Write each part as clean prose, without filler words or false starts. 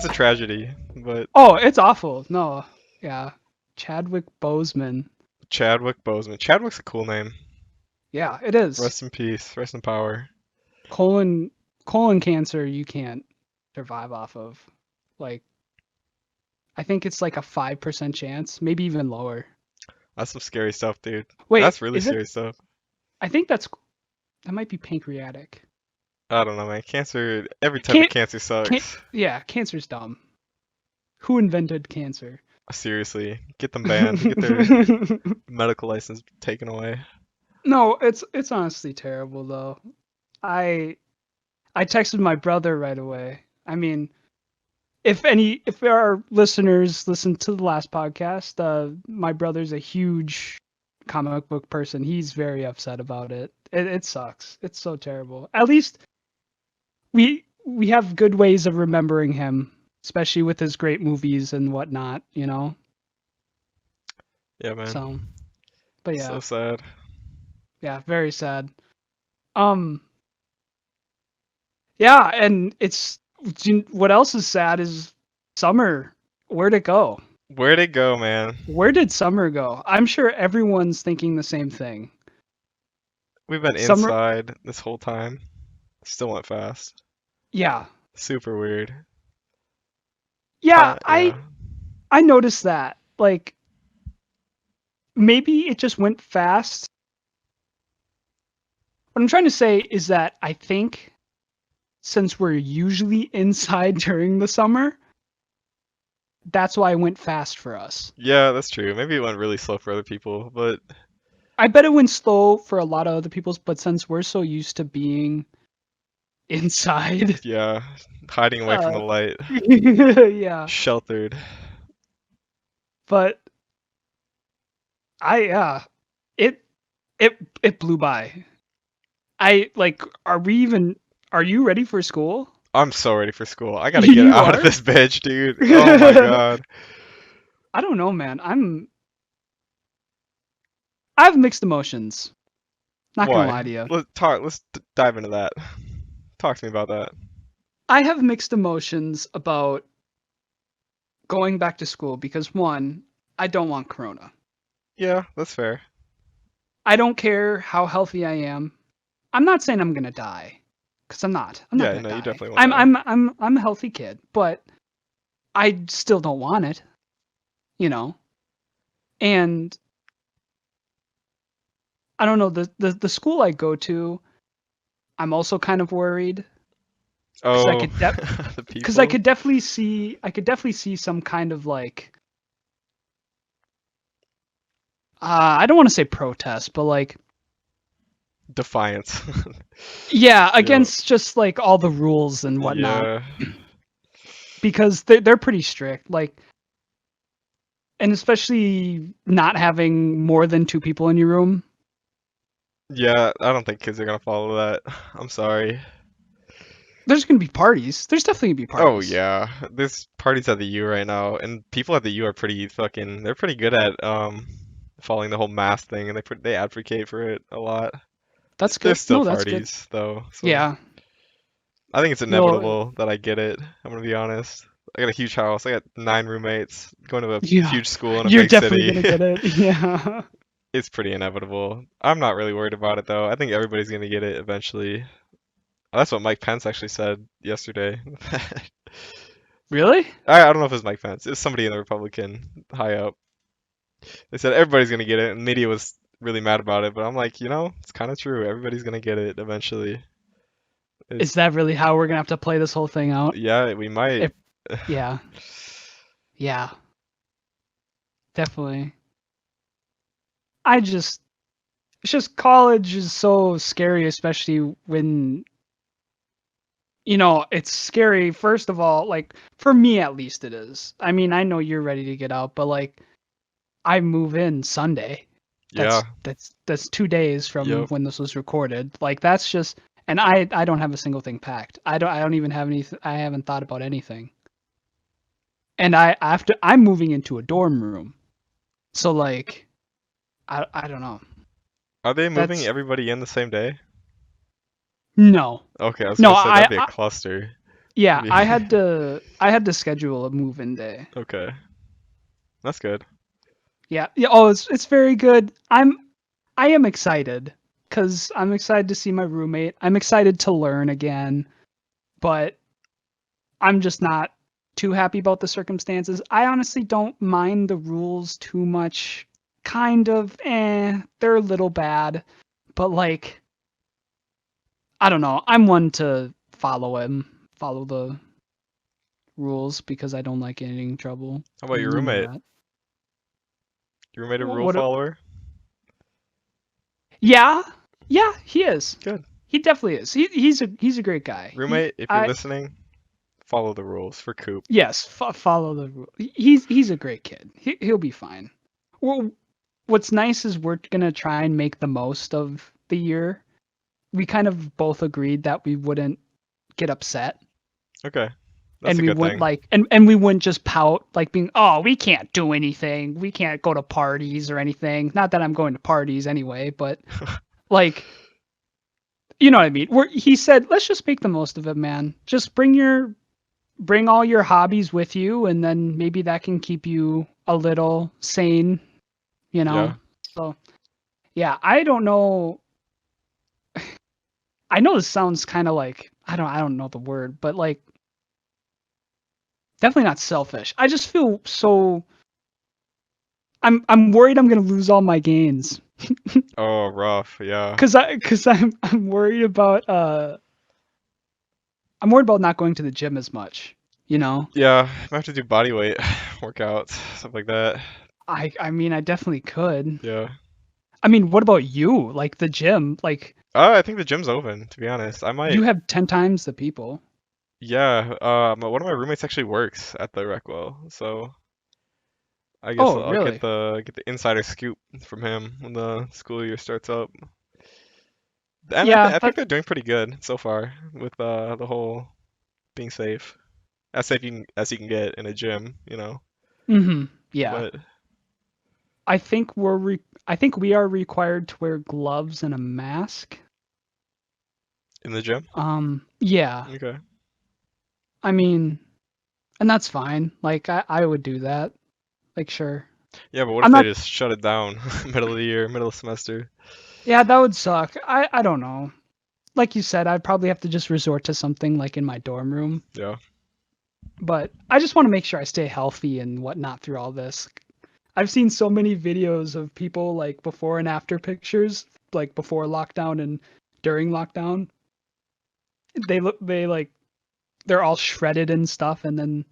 a tragedy. But Oh, it's awful. No, yeah, Chadwick Boseman. Chadwick Boseman. Chadwick's a cool name. Yeah, it is. Rest in peace. Rest in power. Colon colon cancer you can't survive off of. Like I think it's like a 5% chance, maybe even lower. That's some scary stuff, dude. Wait, That's really is it? scary stuff. I think that might be pancreatic. I don't know, man. Cancer, every type of Can't cancer can't sucks. yeah, cancer's dumb. Who invented cancer? Seriously, get them banned. Get their medical license taken away. No, it's honestly terrible though. I I texted my brother right away. I mean, if our listeners listen to the last podcast, my brother's a huge comic book person. He's very upset about it. It sucks. It's so terrible. At least we have good ways of remembering him, especially with his great movies and whatnot, you know. Yeah, man. So, but So yeah, sad. yeah, very sad. Um, yeah, and what else is sad is summer. Where'd it go? Where'd it go, man? Where did summer go? I'm sure everyone's thinking the same thing. We've been Summer, inside this whole time. Still went fast. yeah, Super weird. yeah. I Yeah. I noticed that. Like maybe it just went fast. What I'm trying to say is that I think since we're usually inside during the summer, that's why it went fast for us. Yeah, that's true. Maybe it went really slow for other people, but I bet it went slow for a lot of other people's, but since we're so used to being inside, yeah, hiding away from the uh, light. yeah. Sheltered. But yeah, it it blew by. I like. Are you ready for school? I'm so ready for school. I gotta get You out of are. this bitch, dude. Oh my god. I don't know, man. I have mixed emotions. Not gonna Why? lie to you. Let's dive into that. Talk to me about that. I have mixed emotions about going back to school because one, I don't want corona. Yeah, that's fair. I don't care how healthy I am. I'm not saying I'm gonna die, because I'm not. I'm not Yeah, gonna no, you die. definitely won't I'm die. I'm I'm I'm a healthy kid, but I still don't want it, you know. And I don't know the school I go to. I'm also kind of worried because Oh, the I people? could definitely see some kind of like I don't want to say protest, but like Defiance. yeah, Yeah. against just like all the rules and whatnot Yeah. because they're pretty strict. Like and especially not having more than two people in your room. Yeah, I don't think kids are gonna follow that. I'm sorry. There's gonna be parties. There's definitely gonna be Oh parties. yeah, there's parties at the U right now, and people at the U are pretty fucking. They're pretty good at following the whole mask thing, and they advocate for it a lot. That's There's good. still No, that's good. parties though, so Yeah. I think it's No. inevitable that I get it. I'm gonna be honest. I got a huge house. I got 9 roommates, going to a Yeah. huge school in a You're big definitely city. gonna get it. Yeah. It's pretty inevitable. I'm not really worried about it though. I think everybody's gonna get it eventually. That's what Mike Pence actually said yesterday. Really? I don't know if it was Mike Pence. It was somebody in the Republican high up. They said everybody's gonna get it, and the media was really mad about it. But I'm like, it's kind of true. Everybody's gonna get it eventually. Is It's that really how we're gonna have to play this whole thing out? yeah, we might. If yeah. Yeah. Definitely. I just it's just college is so scary, especially when it's scary first of all, like for me at least it is. I mean, I know you're ready to get out, but like I move in Sunday. Yeah. That's 2 days from Yep. when this was recorded. Like that's just and I don't have a single thing packed. I don't even have I haven't thought about anything. And I'm moving into a dorm room. So like I don't know. Are they moving That's everybody in the same day? no. Okay, I was No, gonna say that'd be a cluster. Yeah, Me- I had to schedule a move-in day. Okay, that's good. Yeah. Yeah. Oh, it's very good. I am excited because I'm excited to see my roommate. I'm excited to learn again, but I'm just not too happy about the circumstances. I honestly don't mind the rules too much. Kind of, they're a little bad, but like, I don't know. I'm one to follow the rules because I don't like getting in trouble. How about I your mean, you know roommate? that. Your roommate a rule What? follower? Yeah, yeah, he is. Good. He definitely is. He's a great guy. Roommate, if you're I listening, follow the rules for Coop. Yes, follow the rule. He's a great kid. He'll be fine. Well, what's nice is we're gonna try and make the most of the year. We kind of both agreed that we wouldn't get upset Okay, that's and a we good wouldn't thing. like and we wouldn't just pout like being, oh, we can't do anything. We can't go to parties or anything. Not that I'm going to parties anyway, but like, you know what I mean. He said, let's just make the most of it, man. Just bring all your hobbies with you, and then maybe that can keep you a little sane, you know. Yeah. So yeah, I don't know. I know this sounds kind of like, I don't know the word, but like, definitely not selfish. I just feel so, I'm worried I'm gonna lose all my gains Oh, rough. Yeah. because I'm worried about not going to the gym as much, you know. Yeah, I have to do body weight workouts, stuff like that. I mean, I definitely could. Yeah. I mean, what about you? Like the gym, like I think the gym's open, to be honest. I you might, have 10 times the people. yeah, one of my roommates actually works at the Recwell, so I guess Oh, I'll really? get the insider scoop from him when the school year starts up. And Yeah, I think that they're doing pretty good so far with the whole being safe. As safe as you can get in a gym, you know. yeah. But I think we are required to wear gloves and a mask. in the gym, Yeah. okay. I mean, and that's fine. Like I would do that. Like sure. Yeah, but what if I'm they not just shut it down middle of the year, middle of semester? Yeah, that would suck. I don't know. Like you said, I'd probably have to just resort to something like in my dorm room. Yeah. But I just want to make sure I stay healthy and whatnot through all this. I've seen so many videos of people like before and after pictures, like before lockdown and during lockdown. They like they're all shredded and stuff, and then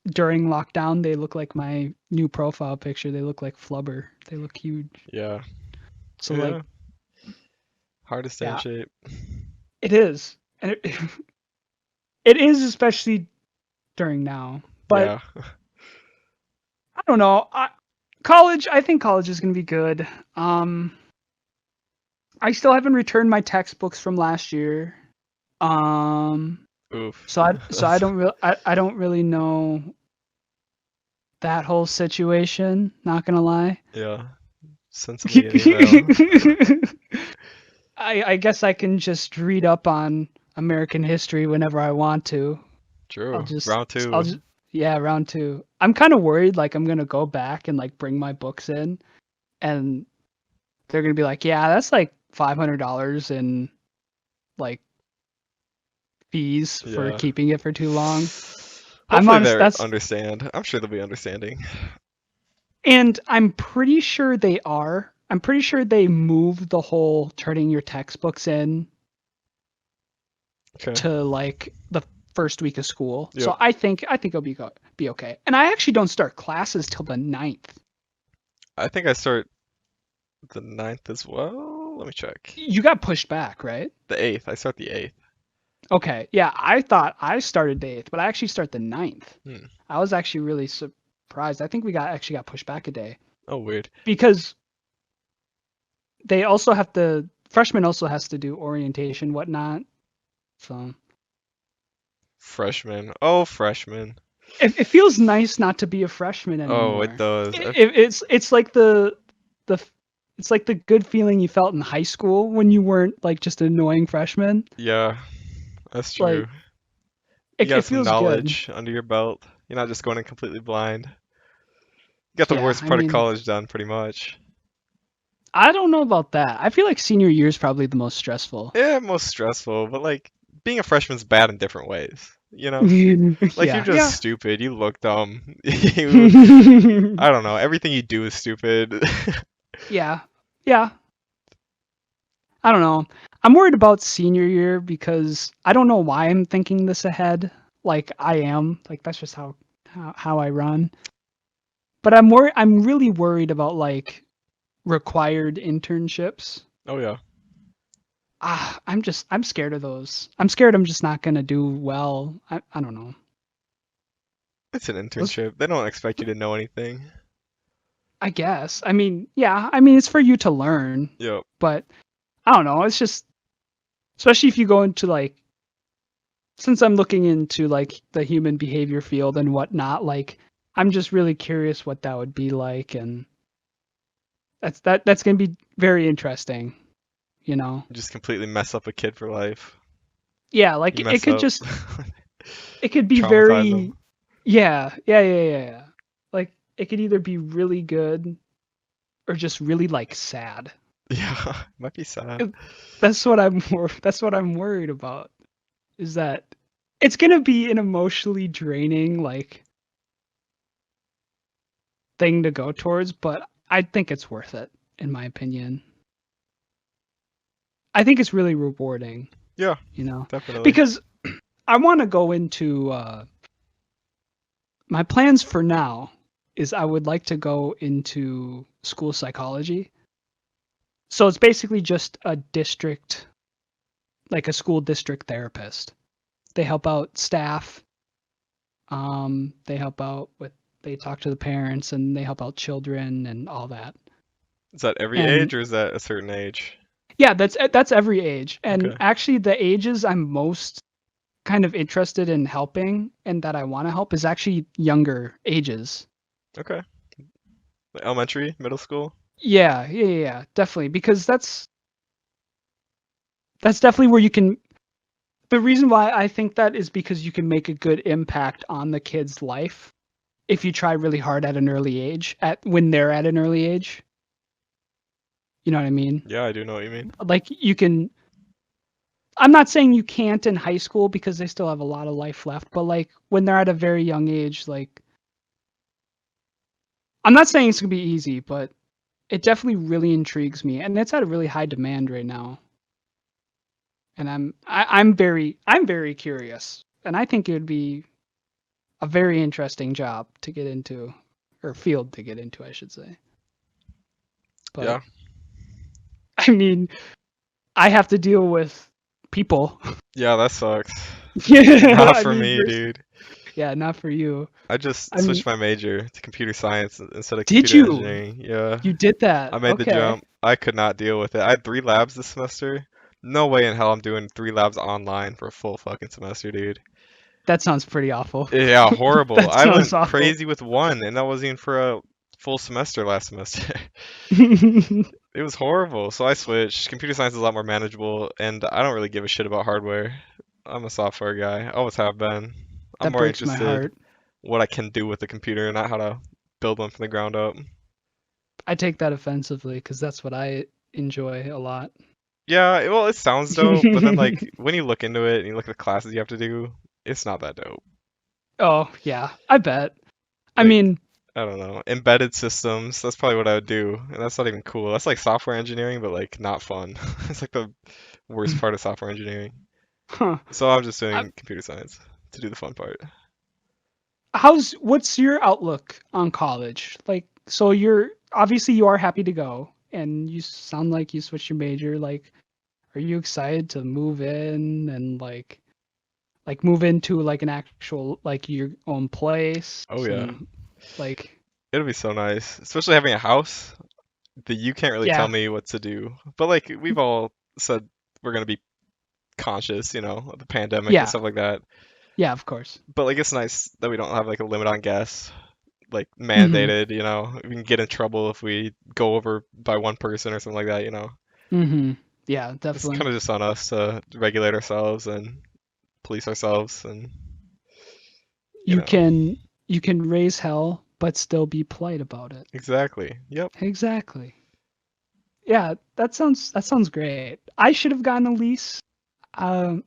during lockdown they look like my new profile picture. They look like flubber. They look huge. Yeah. So like, Yeah. Hard to stay in yeah, shape. it is. And it is, especially during now. But Yeah. I don't know. College, I think college is going to be good. I still haven't returned my textbooks from last year. Um Oof. so I That's, I don't really know that whole situation, not going to lie. yeah. Send somebody an email. I guess I can just read up on American history whenever I want to. I'll True. just Round I'll two. just yeah, round two. I'm kind of worried like I'm gonna go back and like bring my books in, and they're gonna be like, yeah, that's like $500 in like fees for Yeah. keeping it for too long. I'm Hopefully honest, they're that's understand. I'm sure they'll be understanding. and I'm pretty sure they are. I'm pretty sure they moved the whole turning your textbooks in Okay. to like the first week of school. Yep. So I think it'll be okay. And I actually don't start classes till the 9th. I think I start the ninth as well. Let me check. You got pushed back, right? The 8th. I start the 8th. Okay. Yeah, I thought I started the 8th, but I actually start the 9th. Hmm. I was actually really surprised. I think we got pushed back a day Oh, weird. because they also have to freshman also has to do orientation whatnot. So Freshman. Oh, freshman. it feels nice not to be a freshman Oh, it anymore. does. It's like the it's like the good feeling you felt in high school when you weren't like just an annoying freshman. Yeah, that's Like true. You got It some feels good. knowledge under your belt. You're not just going in completely blind. You got the Yeah, worst I part of mean, college done, pretty much. I don't know about that. I feel like senior year is probably the most stressful. Yeah, most stressful, but like being a freshman's bad in different ways. You know? Like you're Yeah, just yeah. stupid. You look dumb. You, I don't know. Everything you do is stupid. Yeah, yeah. I don't know. I'm worried about senior year because I don't know why I'm thinking this ahead. Like I am. Like that's just how I run. But I'm really worried about like required internships. Oh yeah, I'm scared of those. I'm scared I'm just not gonna do well. I don't know. it's an Those, internship. They don't expect you to know anything. I guess. I mean, yeah. I mean, it's for you to learn, Yep. but I don't know. It's just especially if you go into like since I'm looking into like the human behavior field and whatnot. Like I'm just really curious what that would be like, and that's gonna be very interesting. You know. You just completely mess up a kid for life. Yeah. Like You mess up, it could be traumatize them. very yeah. Like it could either be really good or just really like sad. Yeah, might be sad. And that's what I'm worried about is that it's going to be an emotionally draining like thing to go towards, but I think it's worth it in my opinion. I think it's really rewarding, Yeah, you know. definitely. Because I want to go into my plans for now is I would like to go into school psychology. So it's basically just a district, like a school district therapist. They help out staff. They help out with, they talk to the parents and they help out children and all that. Is that every And age or is that a certain age? yeah, that's every age. And Okay. actually, the ages I'm most kind of interested in helping and that I want to help is actually younger ages. Okay. Like elementary, middle school? Yeah, definitely. Because that's definitely where you can. The reason why I think that is because you can make a good impact on the kid's life if you try really hard at an early age, at when they're at an early age. You know what I mean? Yeah, I do know what you mean. Like you can. I'm not saying you can't in high school because they still have a lot of life left, but like when they're at a very young age, like I'm not saying it's gonna be easy, but it definitely really intrigues me, and it's at a really high demand right now. And I'm very curious, and I think it would be a very interesting job to get into, or field to get into, I should say. But Yeah. I mean, I have to deal with people. Yeah, that sucks. Yeah, Not I for mean, me, dude. yeah, not for you. I just I mean, switched my major to computer science instead of did computer you? engineering. Yeah. You did that? I made the Okay, jump. I could not deal with it. I had 3 labs this semester. No way in hell I'm doing 3 labs online for a full fucking semester, dude. that sounds pretty awful. Yeah, horrible. That I sounds went awful. crazy with one, and that wasn't even for a full semester last semester. It was horrible. So I switched. Computer science is a lot more manageable, and I don't really give a shit about hardware. I'm a software guy. I always have been. I'm That more breaks my interested heart. what I can do with a computer, not how to build one from the ground up. I take that offensively because that's what I enjoy a lot. Yeah, well, it sounds dope, but then like when you look into it and you look at the classes you have to do, it's not that dope. Oh, yeah, I bet. I Like, mean, I don't know, embedded systems, that's probably what I would do, and that's not even cool. That's like software engineering, but like not fun. It's like the worst part of software engineering. huh. So I'm just I, doing computer science to do the fun part. what's your outlook on college? Like, so you're obviously you are happy to go, and you sound like you switched your major. Like, are you excited to move in and like move into like an actual like your own place Oh yeah. and like It'll be so nice, especially having a house that you can't really tell yeah, me what to do. But like we've all said we're gonna be conscious, of the pandemic and yeah, stuff like that. yeah, of course. But like it's nice that we don't have like a limit on guests, like Mhm. mandated, we can get in trouble if we go over by one person or something like that. Mhm. Yeah, It's kind definitely. of just on us to regulate ourselves and police ourselves and you You know. can you can raise hell but still be polite about it. Exactly. Yep. Exactly. Yeah, that sounds great. I should have gotten a lease. Um,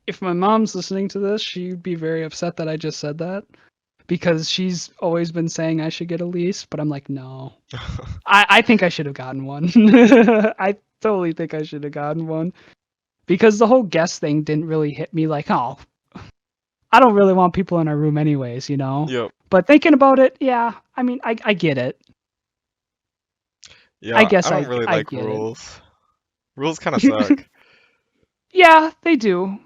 if my mom's listening to this, she'd be very upset that I just said that because she's always been saying I should get a lease, but I'm like, no. I think I should have gotten one. I totally think I should have gotten one because the whole guest thing didn't really hit me like, oh, I don't really want people in our room anyways, you know? Yep. But thinking about it, yeah, I mean, I get it. I Yeah, I guess don't really I like get it. rules. Rules kind of suck. Yeah, they do.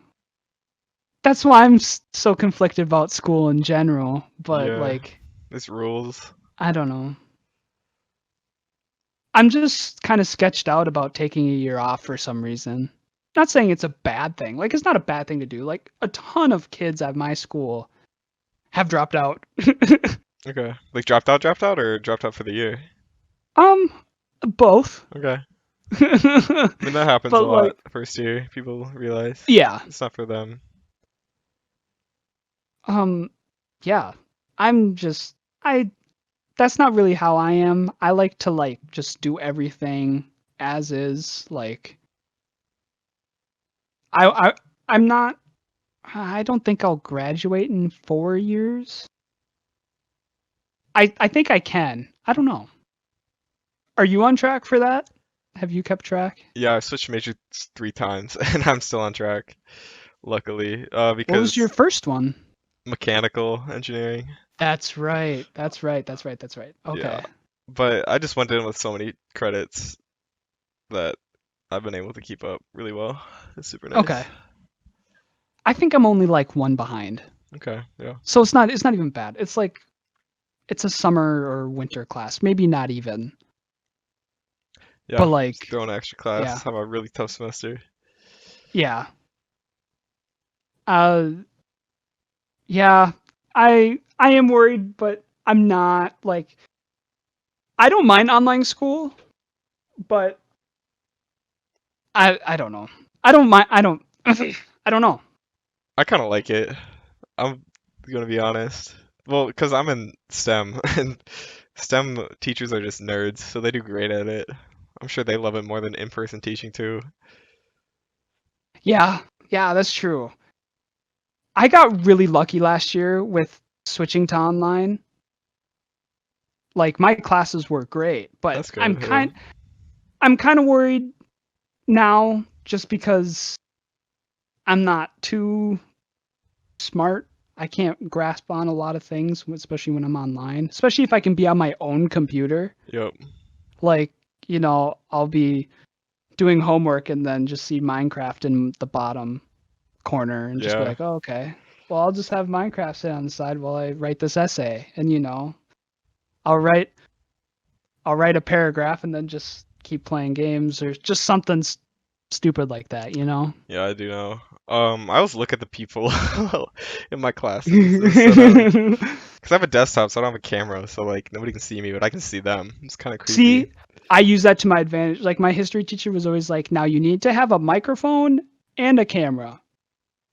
That's why I'm so conflicted about school in general, but Yeah, like, it's rules. I don't know. I'm just kind of sketched out about taking a year off for some reason. Not saying it's a bad thing. Like it's not a bad thing to do. Like a ton of kids at my school have dropped out. Okay. Like dropped out, or dropped out for the year? um both. Okay. But I mean, that happens a lot like first year. People realize yeah. it's not for them. Um yeah. I'm just I that's not really how I am. I like to like just do everything as is. Like I I'm not I don't think I'll graduate in 4 years. I think I can. I don't know. Are you on track for that? Have you kept track? Yeah, I switched majors 3 times, and I'm still on track, luckily. What was your Because first one? mechanical engineering. That's right. That's right. That's right. That's right. Yeah, Okay. but I just went in with so many credits that I've been able to keep up really well. It's super nice. Okay. I think I'm only like one behind. Okay, yeah. So it's not even bad. It's like it's a summer or winter class. Maybe not even. But Yeah, just like throw an extra yeah. class. Have a really tough semester. Yeah. Uh yeah. I am worried, but I'm not like I don't mind online school, but I don't know. I don't mind. I don't. I don't know. I kind of like it. I'm gonna be honest. Well, because I'm in STEM, and STEM teachers are just nerds, so they do great at it. I'm sure they love it more than in-person teaching too. Yeah, yeah, that's true. I got really lucky last year with switching to online. Like my classes were great, but That's good. Yeah. I'm kind of worried now just because I'm not too smart. I can't grasp on a lot of things, especially when I'm online. Especially if I can be on my own computer. Yep. Like, I'll be doing homework and then just see Minecraft in the bottom corner and just be Yeah. like, oh, okay. Well, I'll just have Minecraft sit on the side while I write this essay, and I'll write I'll write a paragraph and then just keep playing games or just something stupid like that, you know? Yeah, I do know. I always look at the people in my classes instead of, because I have a desktop, so I don't have a camera, so like nobody can see me, but I can see them. It's kind of creepy. See, I use that to my advantage. Like my history teacher was always like, "Now you need to have a microphone and a camera."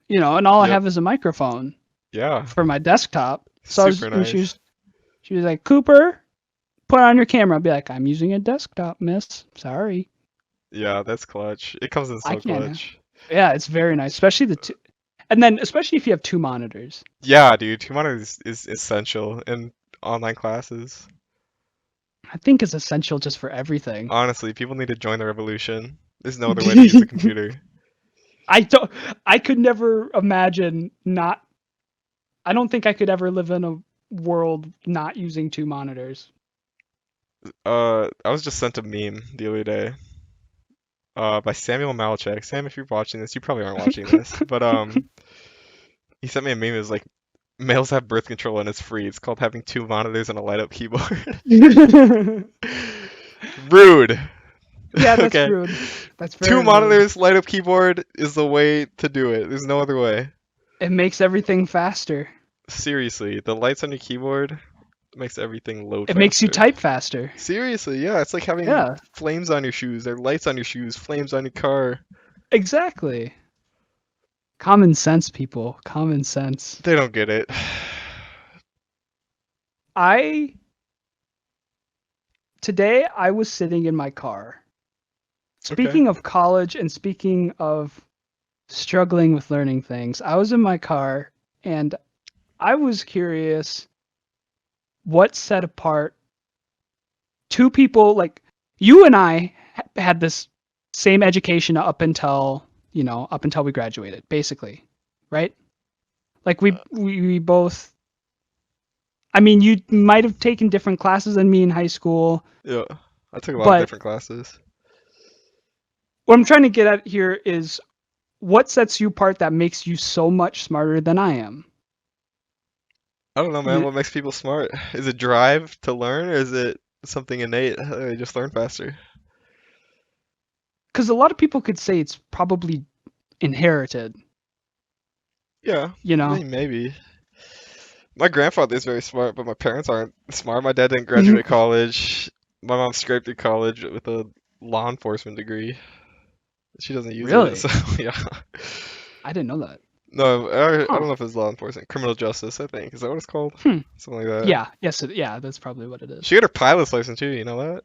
And all I Yep. have is a microphone Yeah. for my desktop. So Super and she nice. was she was like, "Cooper, put on your camera." I'd be like, "I'm using a desktop, miss. Sorry. Yeah, that's clutch. It comes in I so can't." clutch. Yeah, it's very nice, especially the two. And then especially if you have two monitors. Yeah, dude, 2 monitors is essential in online classes. I think it's essential just for everything. Honestly, people need to join the revolution. There's no other way to use a computer. I don't I could never imagine not I don't think I could ever live in a world not using two monitors. I was just sent a meme the other day, by Samuel Malachek. Sam, if you're watching this, you probably aren't watching this, but he sent me a meme. It was like, males have birth control and it's free. It's called having 2 monitors and a light up keyboard. Yeah, Rude. that's Okay. rude. That's Two very rude. monitors, light up keyboard is the way to do it. There's no other way. It makes everything faster. Seriously, the lights on your keyboard makes everything load It makes you faster. type faster. Seriously, yeah, it's like having Yeah, flames on your shoes or lights on your shoes, flames on your car. exactly. Common sense, people. Common sense. They don't get it. Today I was sitting in my car. Okay. Speaking of college and speaking of struggling with learning things, I was in my car and I was curious what set apart two people like you and I had this same education up until we graduated, basically, right? Like we both. I mean, you might have taken different classes than me in high school, Yeah. I took a lot of but different classes. what I'm trying to get at here is what sets you apart that makes you so much smarter than I am. I don't know, man. What makes people smart? Is it drive to learn, or is it something innate? They just learn faster. Because a lot of people could say it's probably inherited, Yeah, you I know? mean, maybe. My grandfather is very smart, but my parents aren't smart. My dad didn't graduate college. My mom scraped through college with a law enforcement degree. She doesn't use it, so Really? yeah. I didn't know that. No, I Huh. don't know if it's law enforcement. Criminal justice, I think. Is that what it's called? Hmm. Something like that. Yeah. Yes. Yeah. That's probably what it is. She got her pilot's license too, you know that?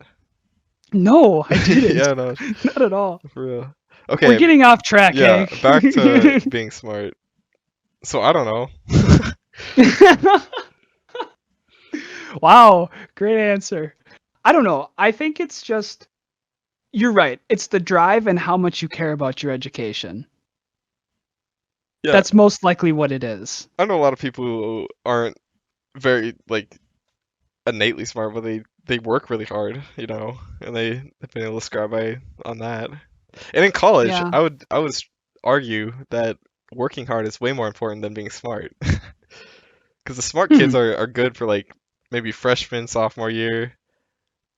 No, I didn't. Yeah, no, Not at all. for real. We're Okay, getting off track, yeah, Hank. back to being smart. So I don't know. Wow, great answer. I don't know. I think it's just you're right. It's the drive and how much you care about your education. Yeah, That's most likely what it is. I know a lot of people who aren't very like innately smart, but they work really hard, and they've been able to score by on that. And in college, Yeah. I would argue that working hard is way more important than being smart. Because the smart kids Hmm. are good for like maybe freshman, sophomore year,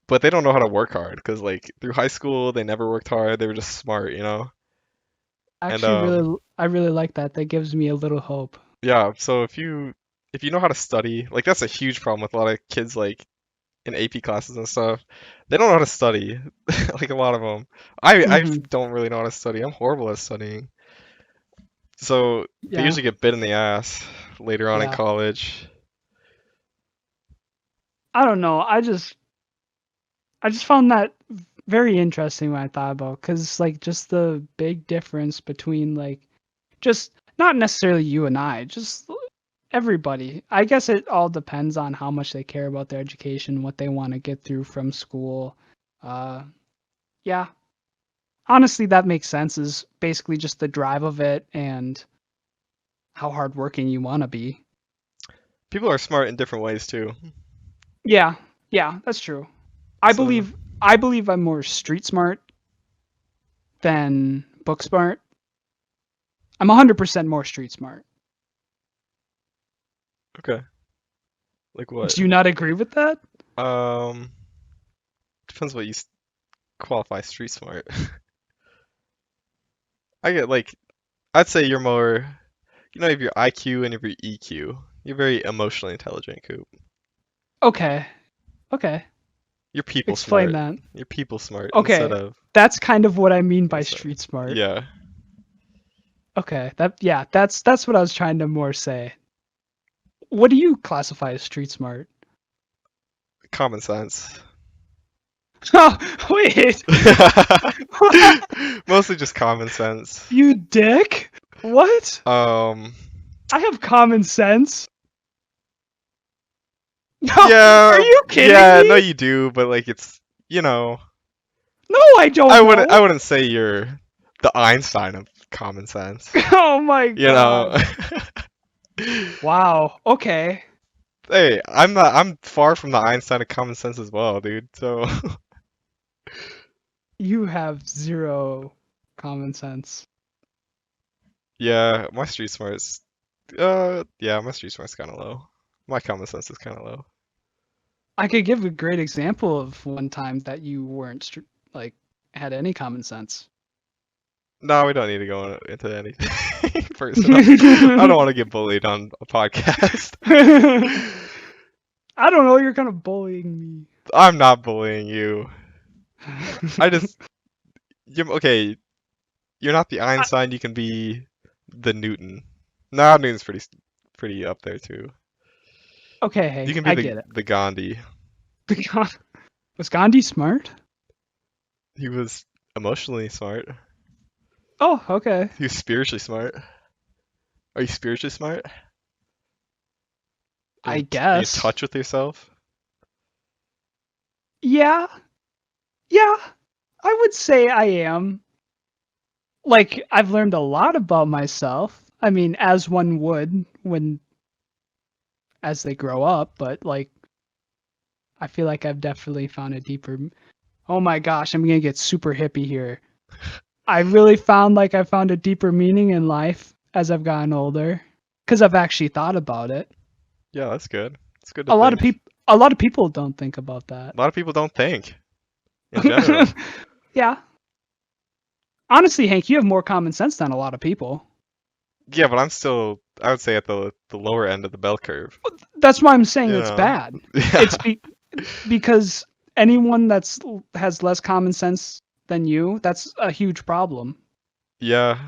but they don't know how to work hard because like through high school they never worked hard. They were just smart. And Actually, I really like that. That gives me a little hope. yeah, so if you know how to study, like that's a huge problem with a lot of kids like in AP classes and stuff. They don't know how to study, like a lot of them. I Hmm. don't really know how to study. I'm horrible at studying. So they Yeah. usually get bit in the ass later on in Yeah. college. I don't know. I just found that very interesting when I thought about because like just the big difference between like just not necessarily you and I, just everybody. I guess it all depends on how much they care about their education, what they want to get through from school. Uh, yeah, honestly, that makes sense. Is basically just the drive of it and how hardworking you want to be. People are smart in different ways too. Yeah, yeah, that's true. I So, believe I believe I'm more street smart than book smart. I'm 100% more street smart. okay. Like what? Do you not agree with that? Um, depends what you qualify street smart. I get like I'd say you're more, you have your IQ and your EQ. You're very emotionally intelligent, Coop. Okay. Okay. You're people Explain smart. that. You're people smart instead Okay. of That's kind of what I mean by instead. street smart. Yeah, Okay. That's what I was trying to more say. What do you classify as street smart? common sense. Oh, wait. Mostly just common sense. You dick. What? Um, I have common sense. No, are yeah, you kidding yeah, no, me? you do, but like it's, you know, No, I I don't wouldn't, know. I wouldn't say you're the Einstein of common sense. Oh my You know. god. Wow. Okay. Hey, I'm far from the Einstein of common sense as well, dude. So, You have zero common sense. yeah, my street smart's kind of low. My common sense is kind of low. I could give a great example of one time that you weren't like had any common sense. No, we don't need to go into anything personal. I don't want to get bullied on a podcast. I don't know. You're kind of bullying me. I'm not bullying you. I just, okay, you're not the I, Einstein. You can be the Newton. Nah, Newton's pretty up there too. Okay, You Hank, can be I the get it. the Gandhi. Was Gandhi smart? He was emotionally smart. Oh, okay. He was spiritually smart. Are you spiritually smart? I Are you in guess. touch with yourself? Yeah. Yeah. I would say I am. Like, I've learned a lot about myself. I mean, as one would when as they grow up, but like I feel like I've definitely found a deeper. Oh my gosh, I'm gonna get super hippie here. I really found like I found a deeper meaning in life as I've gotten older, because I've actually thought about it. Yeah, that's good. It's good to A lot of think. people, a lot of people don't think about that. A lot of people don't think in general. Yeah, honestly, Hank, you have more common sense than a lot of people. Yeah, but I'm still, I would say, at the lower end of the bell curve. That's why I'm saying You it's know? bad. Yeah. It's because anyone that's has less common sense than you, that's a huge problem. Yeah.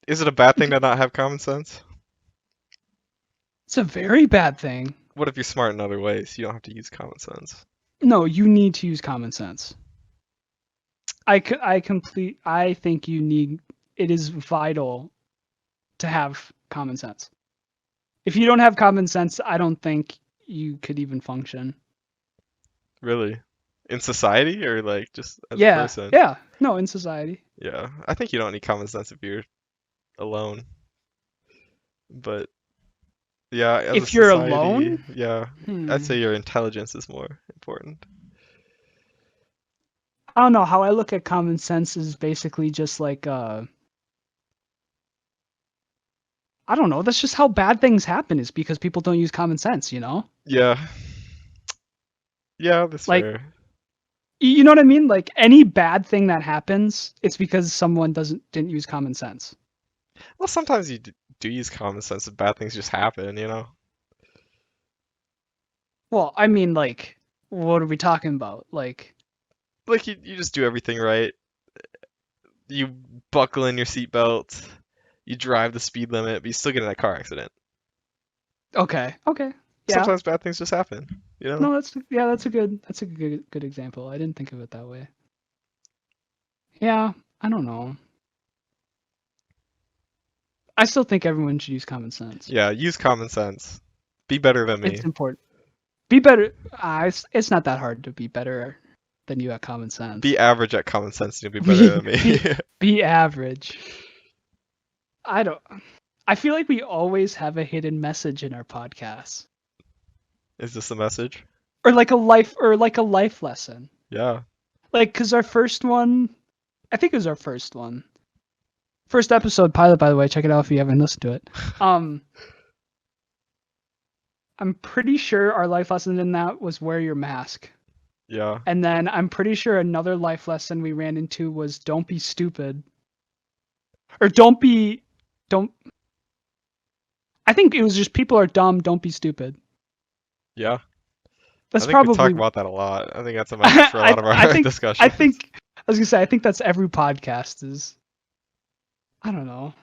Is it a bad thing to not have common sense? It's a very bad thing. What if you're smart in other ways? You don't have to use common sense. No, you need to use common sense. I think you need, it is vital to have common sense. If you don't have common sense, I don't think you could even function. Really? In society or like just as a Yeah, person? yeah. No, in society. Yeah. I think you don't need common sense if you're alone. But yeah, as a If you're society, alone, yeah, I'd hmm, say your intelligence is more important. I don't know how I look at common sense is basically just like I don't know, that's just how bad things happen is because people don't use common sense, you know? Yeah. Yeah, that's Like fair. you know what I mean? Like any bad thing that happens, it's because someone didn't use common sense. Well, sometimes you do use common sense and bad things just happen, you know? Well, I mean like what are we talking about? Like Like you just do everything right. You buckle in your seatbelt, you drive the speed limit, but you still get in a car accident. okay, okay. Yeah. Sometimes bad things just happen, you know? No, that's a good example. I didn't think of it that way. Yeah, I don't know. I still think everyone should use common sense. Yeah, use common sense. Be better than It's me. important. Be better. It's not that hard to be better than you at common Be sense. average at common sense and you'll be better Be than me. be be average. I don't. I feel like we always have a hidden message in our podcast, Is this the message? or like a life lesson. Yeah. Like, cause our first one, I think it was our first one, first episode pilot. By the way, check it out if you haven't listened to it. Um, I'm pretty sure our life lesson in that was wear your mask. Yeah. And then I'm pretty sure another life lesson we ran into was don't be stupid. Or don't I think it was just people are dumb, don't be stupid. Yeah. I That's think we talk probably about that a lot. I think that's a message for a lot of I our think I discussions. think I was gonna say I think that's every podcast is I don't know.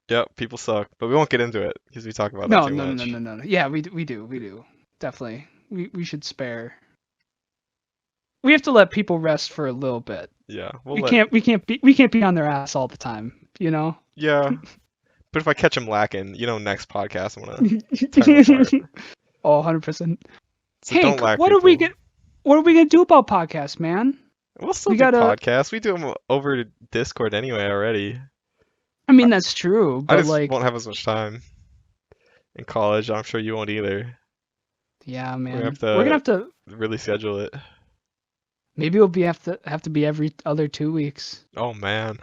Yep, people suck, but we won't get into it because we talk about that No, too no, no, no, much. no, no. Yeah, we do. Definitely. We should spare. We have to let people rest for a little bit. Yeah, we'll We let. can't we can't be we can't be on their ass all the time, you know? Yeah, but if I catch him lacking, next podcast I'm gonna tear him apart. Oh, 100%. So don't Hank, lack people. what are we gonna do about podcasts, man? We'll still We do gotta. podcasts. We do them over Discord anyway already. I mean, that's true, I but just like, won't have as much time in college. I'm sure you won't either. yeah, We're gonna have man, we're gonna to have to. really schedule it. Maybe it'll be have to be every other 2 weeks. Oh man,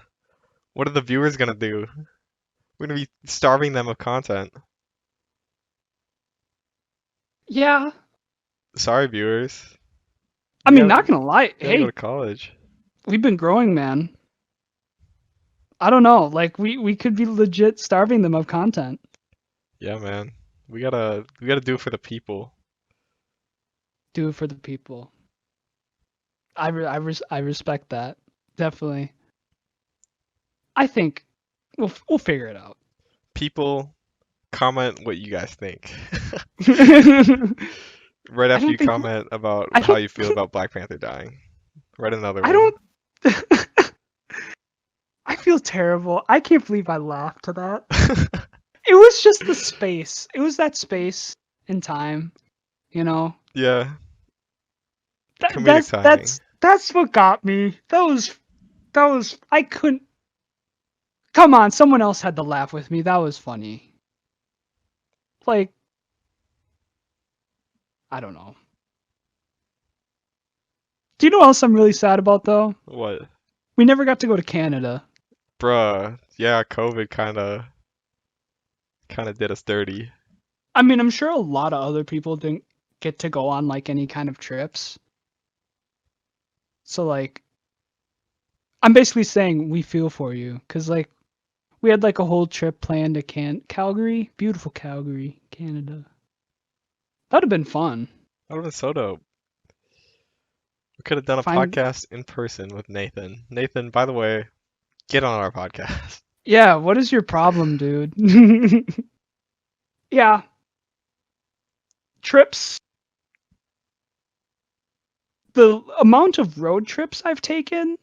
what are the viewers gonna do? We're gonna be starving them of content. Yeah, Sorry, viewers. I You mean, gotta, not gonna lie. gotta go to Hey, college. we've been growing, man. I don't know. Like, we could be legit starving them of content. Yeah, man. We gotta do it for the people. Do it for the people. I respect that definitely. I think we'll figure it out. People, comment what you guys think. I Right after don't you think comment about I how don't you feel about Black Panther dying. Write another I one. don't I feel terrible. I can't believe I laughed to that. It was just the space. It was that space and time, you know. Yeah, That, comedic that's timing. that's that's what got me. That was I couldn't. Come on, someone else had to laugh with me. That was funny. Like, I don't know. Do you know what else I'm really sad about though? What? We never got to go to Canada. Bruh, yeah, COVID kinda did us dirty. I mean, I'm sure a lot of other people didn't get to go on like any kind of trips. So like, I'm basically saying we feel for you because like we had like a whole trip planned to Calgary, beautiful Calgary, Canada. That'd have been fun. That would've been so dope. We could have done a Find podcast in person with Nathan. Nathan, by the way, get on our podcast. Yeah, what is your problem, dude? Yeah, trips. The amount of road trips I've taken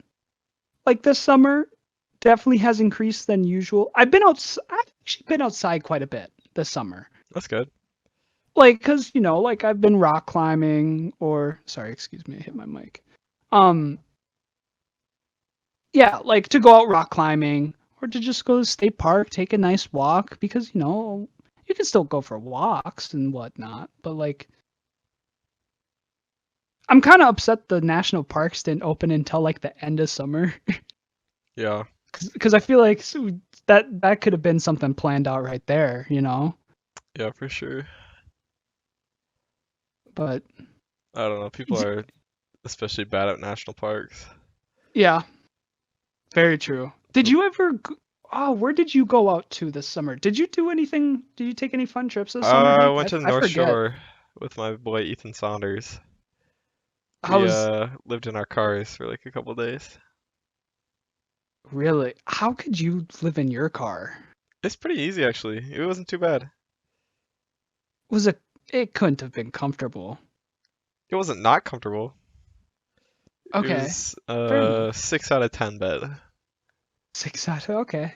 like this summer definitely has increased than usual. I've actually been outside quite a bit this summer. That's good. Like cuz like I've been rock climbing or sorry, excuse me, I hit my mic. Um yeah, like to go out rock climbing or to just go to the state park, take a nice walk because you can still go for walks and whatnot, but like I'm kind of upset the national parks didn't open until like the end of summer Yeah, because I feel like that could have been something planned out right there, you know. yeah, for sure. But I don't know. People are especially bad at national parks. yeah, very true. Did you ever? Oh, where did you go out to this summer? Did you do anything? Did you take any fun trips this summer, I dude? went to the I North forget. Shore with my boy Ethan Saunders. How We was lived in our cars for like a couple days. really? How could you live in your car? It's pretty easy actually. It wasn't too bad. Was it? It couldn't have been comfortable. It wasn't not comfortable. It Okay, was fair enough. 6 out of 10 bed. 6 out of okay.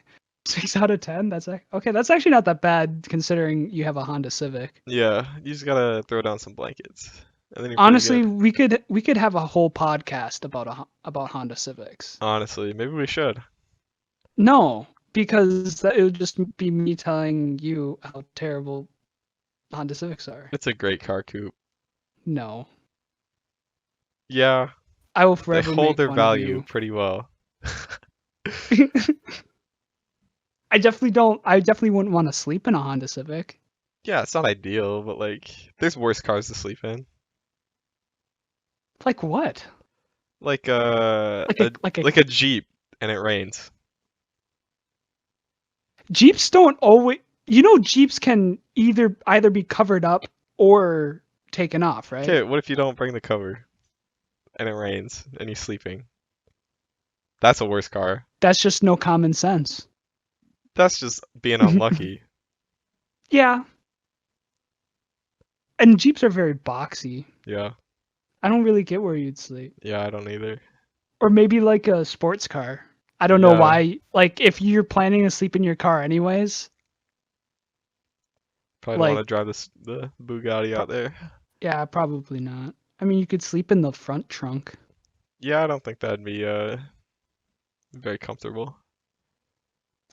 6 out of 10. Okay. That's actually not that bad considering you have a Honda Civic. Yeah, you just gotta throw down some blankets, and then you're pretty Honestly, good. we could have a whole podcast about Honda Civics. Honestly, maybe we should. No, because it would just be me telling you how terrible Honda Civics are. It's a great car coupe. No, Yeah, I will they forever hold make their fun of value you. pretty well. I definitely don't. I definitely wouldn't want to sleep in a Honda Civic. Yeah, it's not ideal, but like, there's worse cars to sleep in. Like what? Like Like a like a like a Jeep, and it rains. Jeeps don't always. Jeeps can either be covered up or taken off, right? Okay, what if you don't bring the cover, and it rains, and you're sleeping? That's a worse car. That's just no common sense. That's just being unlucky. Yeah, and Jeeps are very boxy. Yeah, I don't really get where you'd sleep. yeah, I don't either. Or maybe like a sports car. I don't know Yeah, why. Like if you're planning to sleep in your car anyways, probably don't want to like drive the Bugatti pro- out there. yeah, probably not. I mean, you could sleep in the front trunk. Yeah, I don't think that'd be very comfortable.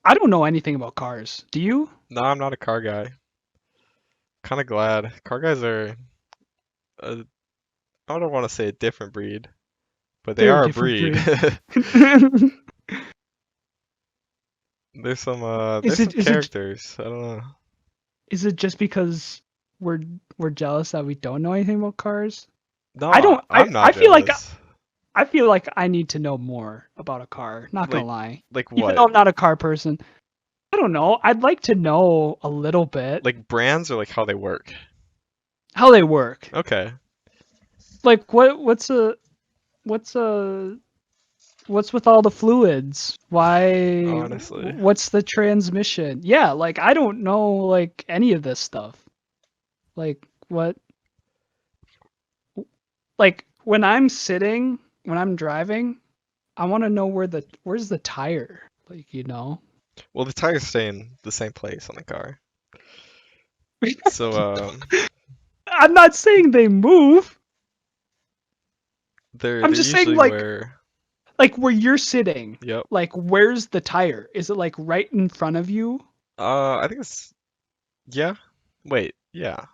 I don't know anything about cars. Do you? No, I'm not a car guy. Kind of glad. Car guys are a, I don't want to say a different breed, but they They're a are a different breed. breed. There's some is there's some it is it characters. I don't know. is it just because we're we're jealous that we don't know anything about cars? I No, don't. I'm not I feel like jealous. I feel like I need to know more about a car. Not gonna Like lie. like Even what? though I'm not a car person, I don't know. I'd like to know a little bit Like brands or like how they work? how they work. Okay. Like what's a What's with all the fluids? Why? Honestly. What's the transmission? Yeah, like I don't know like any of this stuff. Like what? Like when I'm sitting, when I'm driving, I want to know where's the tire? Like, you know? Well, the tires stay in the same place on the car. So, I'm not saying they move. I'm they're just saying usually where. like where you're sitting. Yep. Like where's the tire? Is it like right in front of you? I think it's yeah. Wait, yeah.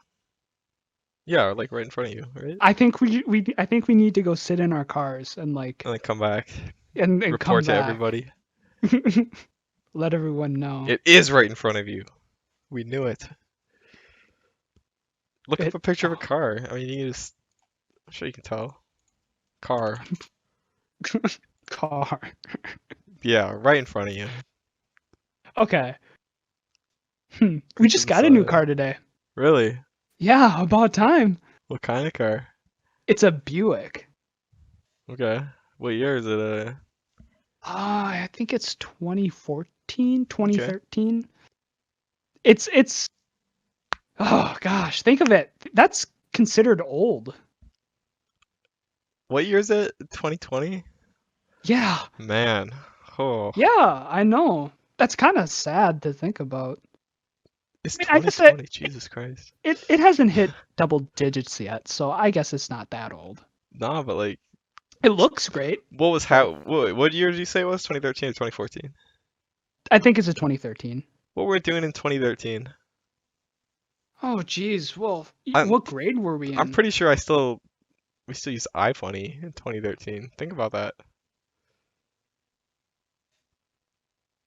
Yeah, like right in front of you, right? I think we need to go sit in our cars and like And then come back, and come report to back. everybody. Let everyone know. It is right in front of you. We knew it. Look up It a picture of a car. I mean, you just, I'm sure you can tell. Car. car. Yeah, right in front of you. Okay. We It's just got a new inside. car today. Really? Yeah, about time. What kind of car? It's a Buick. Okay. What year is it? I think it's 2014, Okay. 2013. It's oh gosh, think of it. That's considered old. What year is it? 2020? Yeah. Man. Oh, Yeah, I know. That's kind of sad to think about. it's I mean, I guess that 2020. Jesus Christ. it hasn't hit double digits yet, so I guess it's not that old. Nah, but like, It looks great, what was but what year did you say it was? 2013 or 2014? I think it's a 2013. What were we doing in 2013? Oh, geez. Well, I'm what grade were we I'm in? pretty sure we still use iFunny in 2013. Think about that.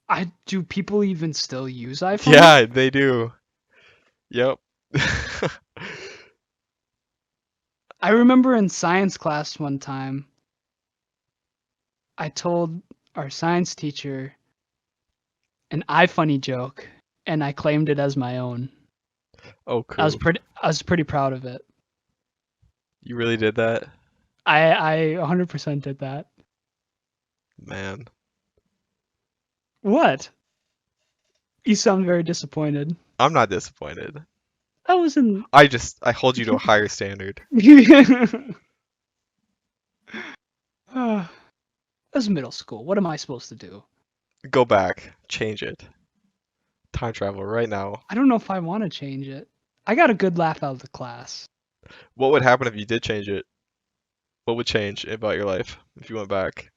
I do people even still use iPhone? Yeah, they do. Yep. I remember in science class one time, I told our science teacher an iFunny joke, and I claimed it as my own. Oh, cool. I was pretty proud of it. You really did that? I 100% did that. Man. What? You sound very disappointed. I'm not disappointed. I was in. I hold you to a higher standard. That was middle school. What am I supposed to do? Go back, change it. Time travel right now. I don't know if I want to change it. I got a good laugh out of the class. What would happen if you did change it? What would change about your life if you went back?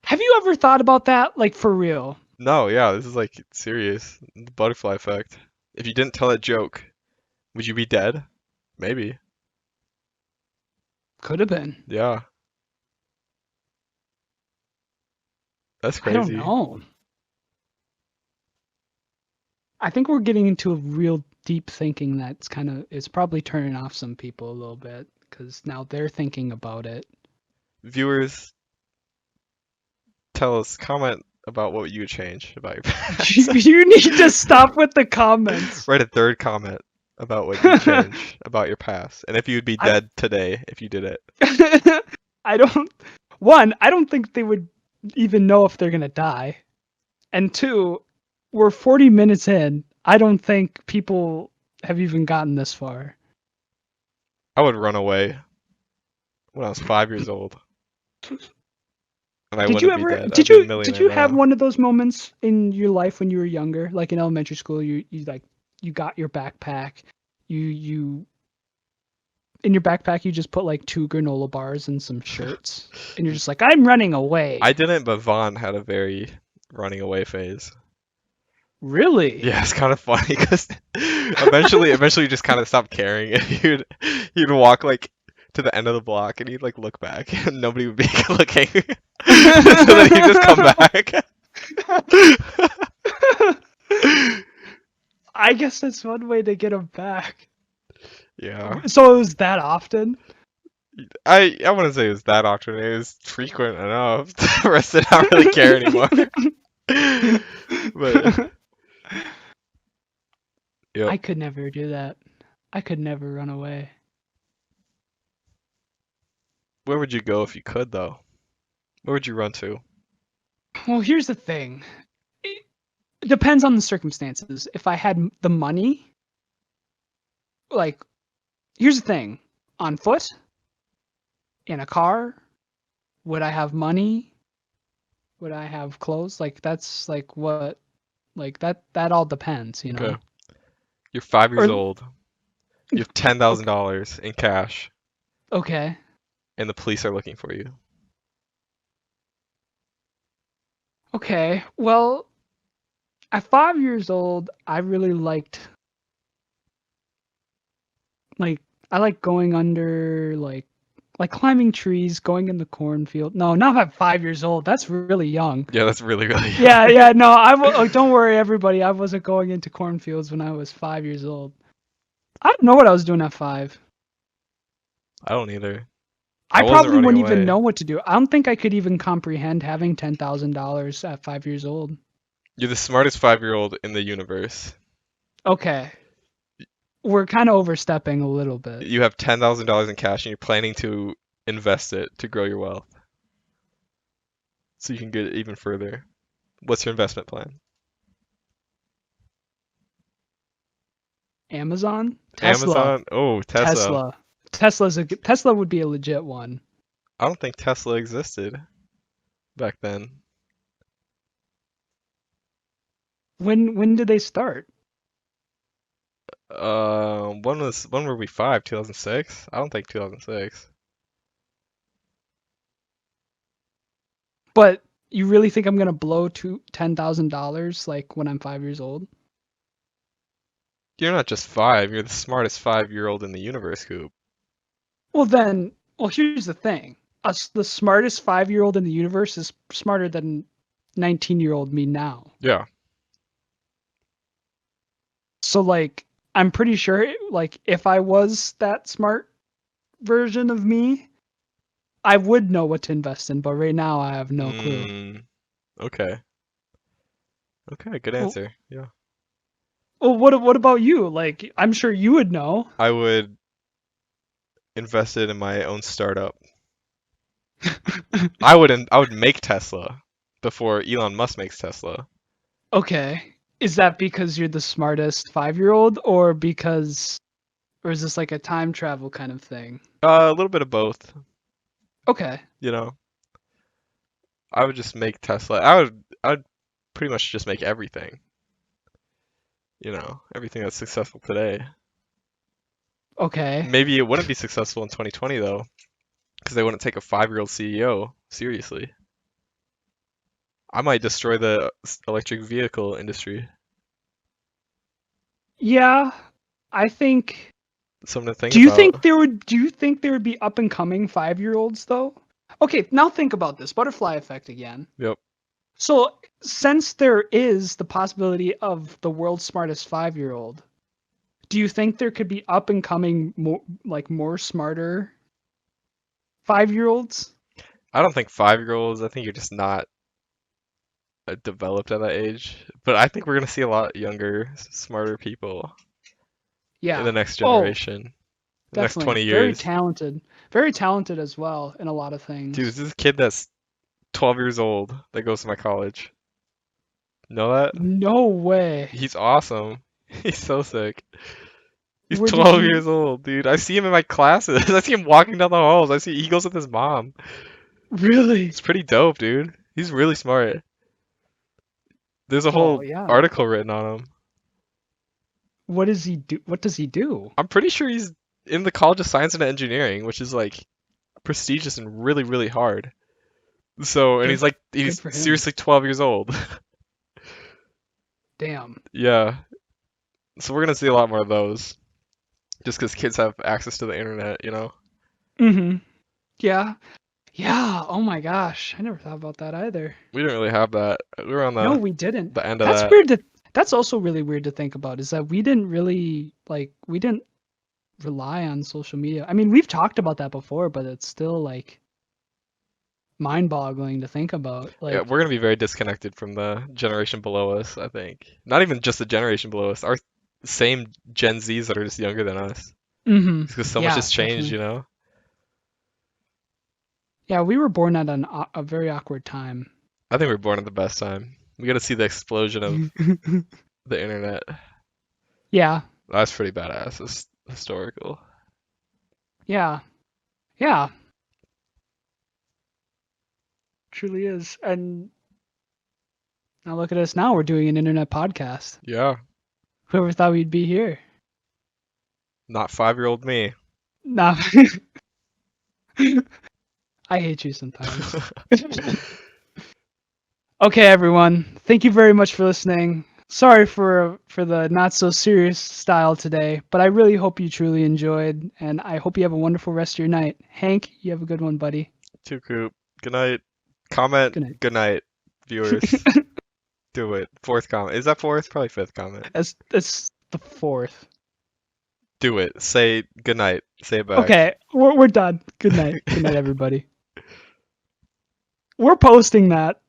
Have you ever thought about that? Like for real? No, yeah, this is like serious. The butterfly effect. If you didn't tell that joke, would you be dead? Maybe. Could have been. Yeah. That's I don't crazy. know. I think we're getting into a real deep thinking that's kind of it's probably turning off some people a little bit because now they're thinking about it. Viewers, tell us, comment about what you would change about your You, past. you need to stop with the comments. Write a third comment about what you change about your past, and if you'd be I dead today if you did it. I don't. One, I don't think they would even know if they're gonna die, and two, we're 40 minutes in. I don't think people have even gotten this far. I would run away when I was 5 years old, and I Did you wouldn't be ever dead. I'd be a did millionaire you have now. one of those moments in your life when you were younger, like in elementary school, you like you got your backpack, you in your backpack you just put like 2 granola bars and some shirts, and you're just like I'm running I away. didn't, but Vaughn had a very running away phase. Really? Yeah, it's kind of funny because eventually, you just kind of stopped caring, and he'd walk like to the end of the block, and he'd like look back, and nobody would be looking, so then he'd just come back. I guess that's one way to get them back. Yeah, So it was that often? I wouldn't say it was that often. It was frequent enough for us to not really care anymore. But yep, I could never do that. I could never run away. where would you go if you could though? Where would you run to? Well, here's the thing. It depends on the circumstances. If I had the money, like, here's the thing. On foot, in a car, would I have money? Would I have clothes? Like, that's like what, like that all depends, you Okay. know? You're 5 years Or, old. You have ten thousand okay. dollars in cash, Okay. and the police are looking for you. Okay. Well, at 5 years old, I really like I like going under like climbing trees, going in the cornfield. No, not at 5 years old. That's really young. Yeah, that's really, really young. Yeah, yeah. No, don't worry, everybody. I wasn't going into cornfields when I was 5 years old. I don't know what I was doing at 5. I don't either. I I wasn't probably running wouldn't even away. know what to do. I don't think I could even comprehend having $10,000 at 5 years old. You're the smartest 5-year-old in the universe. Okay, we're kind of overstepping a little bit. You have $10,000 in cash, and you're planning to invest it to grow your wealth, so you can get it even further. What's your investment plan? Amazon, Tesla, Amazon? Oh, Tesla. Tesla. Tesla would be a legit one. I don't think Tesla existed back then. When did they start? When were we five? 2006? I don't think 2006. But you really think I'm gonna blow to $10,000 like when I'm 5 years old? You're not just five, you're the smartest 5-year-old in the universe, Coop. Well then, well here's the thing. Us, the smartest 5 year old in the universe is smarter than 19-year-old me now. Yeah. So like, I'm pretty sure like if I was that smart version of me, I would know what to invest in. But right now, I have no clue. Okay. Okay, good Well, answer. Yeah. well, what about you? Like, I'm sure you would know. I would invest it in my own startup. I would make Tesla before Elon Musk makes Tesla. Okay. Is that because you're the smartest 5 year old, or because, or is this like a time travel kind of thing? A little bit of both, Okay. you know. I would just make Tesla. I would pretty much just make everything, everything that's successful today. Okay. Maybe it wouldn't be successful in 2020 though, because they wouldn't take a 5-year-old CEO seriously. I might destroy the electric vehicle industry. Yeah. I think. Something to think Do you about. think there would? Do you think there would be up and coming 5 year olds though? Okay. Now think about this butterfly effect again. Yep. So since there is the possibility of the world's smartest 5 year old, do you think there could be up and coming more smarter 5 year olds? I don't think 5-year-olds. I think you're just not developed at that age. But I think we're gonna see a lot younger, smarter people in the Yeah. next Oh, generation, the next definitely. 20 years. Very talented as well in a lot of Dude, things. this is a kid that's 12 years old that goes to my college. Know that? No way. He's awesome. He's so sick. He's Where did 12 years you old, dude. I see him in my classes. I see him walking down the halls. I see he goes with his mom. really? It's pretty dope, dude. He's really smart. There's a Well, whole yeah. article written on him. What does he do? What does he do? I'm pretty sure he's in the College of Science and Engineering, which is like prestigious and really, really hard. So, and Good good he's for him. seriously 12 years old. Damn. Yeah. So we're gonna see a lot more of those, just because kids have access to the internet. Mhm. Yeah. Yeah. Oh my gosh. I never thought about that either. We didn't really have that. We were on No, the we didn't. the end of That's that. weird to that's also really weird to think about is that we didn't really we didn't rely on social media. I mean, we've talked about that before, but it's still like mind-boggling to think about. Yeah, Like, we're gonna be very disconnected from the generation below us, I think. Not even just the generation below us, our same Gen Zs that are just younger than us. mhm. Because so much Yeah, has changed, definitely. Yeah, we were born at a very awkward time. I think we were born at the best time. We got to see the explosion of the internet. Yeah, That's pretty badass. It's historical. yeah, yeah. Truly is. And now look at us now. We're doing an internet podcast. Yeah. Whoever thought we'd be here? Not 5-year-old me. Nah. I hate you sometimes. Okay, everyone. Thank you very much for listening. Sorry for the not so serious style today, but I really hope you truly enjoyed, and I hope you have a wonderful rest of your night. Hank, you have a good one, buddy. Too coop. Good night. Comment. Good night. Good night, viewers. Do it. Fourth comment. Is that fourth? Probably fifth comment. That's the fourth. Do it. Say good night. Say it back. Okay, we're done. Good night. Good night, everybody. We're posting that.